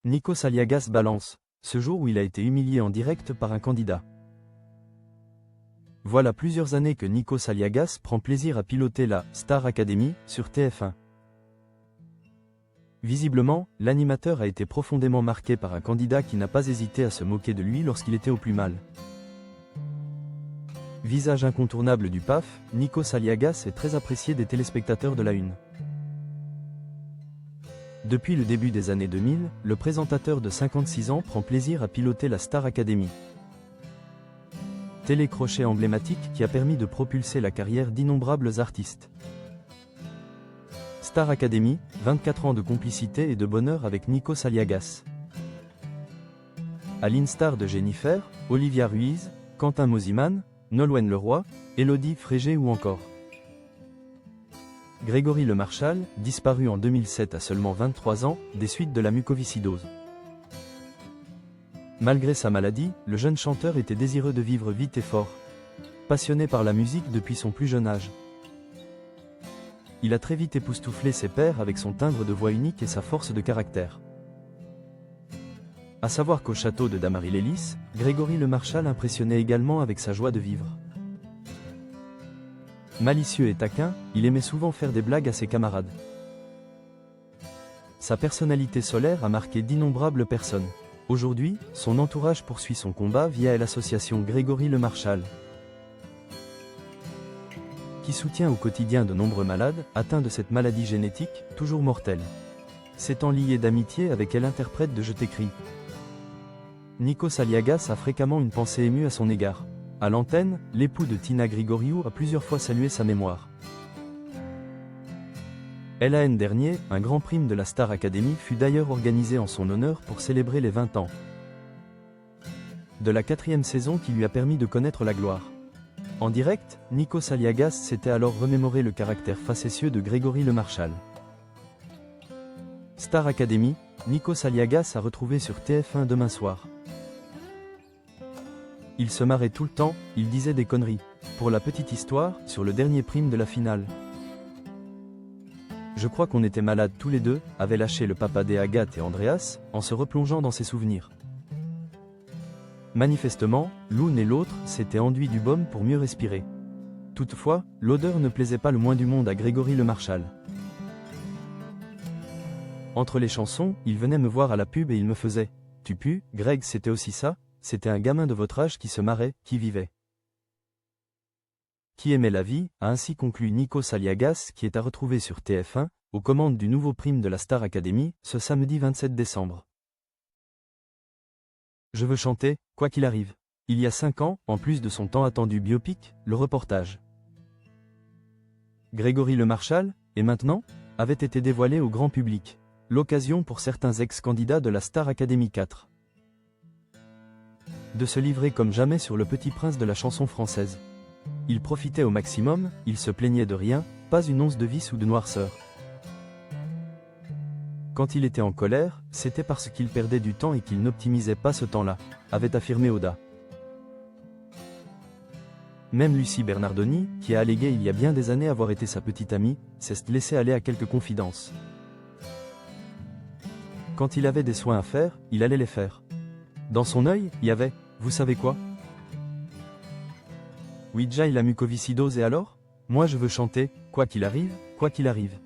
Nikos Aliagas balance, ce jour où il a été humilié en direct par un candidat. Voilà plusieurs années que Nikos Aliagas prend plaisir à piloter la Star Academy sur TF1. Visiblement, l'animateur a été profondément marqué par un candidat qui n'a pas hésité à se moquer de lui lorsqu'il était au plus mal. Visage incontournable du PAF, Nikos Aliagas est très apprécié des téléspectateurs de la Une. Depuis le début des années 2000, le présentateur de 56 ans prend plaisir à piloter la Star Academy. Télécrochet emblématique qui a permis de propulser la carrière d'innombrables artistes. Star Academy, 24 ans de complicité et de bonheur avec Nikos Aliagas. À l'instar de Jennifer, Olivia Ruiz, Quentin Mosimann, Nolwenn Leroy, Élodie Frégé ou encore Grégory Lemarchal, disparu en 2007 à seulement 23 ans, des suites de la mucoviscidose. Malgré sa maladie, le jeune chanteur était désireux de vivre vite et fort. Passionné par la musique depuis son plus jeune âge. Il a très vite époustouflé ses pairs avec son timbre de voix unique et sa force de caractère. À savoir qu'au château de Damary-Lélis, Grégory Lemarchal impressionnait également avec sa joie de vivre. Malicieux et taquin, il aimait souvent faire des blagues à ses camarades. Sa personnalité solaire a marqué d'innombrables personnes. Aujourd'hui, son entourage poursuit son combat via l'association Grégory Lemarchal, qui soutient au quotidien de nombreux malades, atteints de cette maladie génétique, toujours mortelle. S'étant lié d'amitié avec elle interprète de Je t'écris. Nikos Aliagas a fréquemment une pensée émue à son égard. À l'antenne, l'époux de Tina Grigoriou a plusieurs fois salué sa mémoire. L'an dernier, un grand prix de la Star Academy fut d'ailleurs organisé en son honneur pour célébrer les 20 ans de la 4e saison qui lui a permis de connaître la gloire. En direct, Nikos Aliagas s'était alors remémoré le caractère facétieux de Grégory Lemarchal. Star Academy, Nikos Aliagas a retrouvé sur TF1 demain soir. Il se marrait tout le temps, il disait des conneries. Pour la petite histoire, sur le dernier prime de la finale. Je crois qu'on était malades tous les deux, avait lâché le papa d'Agathe et Andreas, en se replongeant dans ses souvenirs. Manifestement, l'une et l'autre s'étaient enduits du baume pour mieux respirer. Toutefois, l'odeur ne plaisait pas le moins du monde à Grégory Lemarchal. Entre les chansons, il venait me voir à la pub et il me faisait « Tu pues, Greg, c'était aussi ça ?» C'était un gamin de votre âge qui se marrait, qui vivait. Qui aimait la vie, a ainsi conclu Nikos Aliagas qui est à retrouver sur TF1, aux commandes du nouveau prime de la Star Academy, ce samedi 27 décembre. Je veux chanter, quoi qu'il arrive. Il y a 5 ans, en plus de son tant attendu biopic, le reportage Grégory Lemarchal, et maintenant, avait été dévoilé au grand public. L'occasion pour certains ex-candidats de la Star Academy 4 de se livrer comme jamais sur le petit prince de la chanson française. Il profitait au maximum, il se plaignait de rien, pas une once de vice ou de noirceur. Quand il était en colère, c'était parce qu'il perdait du temps et qu'il n'optimisait pas ce temps-là, avait affirmé Oda. Même Lucie Bernardoni, qui a allégué il y a bien des années avoir été sa petite amie, s'est laissé aller à quelques confidences. Quand il avait des soins à faire, il allait les faire. Dans son œil, il y avait, vous savez quoi? Ouija et la mucoviscidose et alors? Moi je veux chanter, quoi qu'il arrive, quoi qu'il arrive.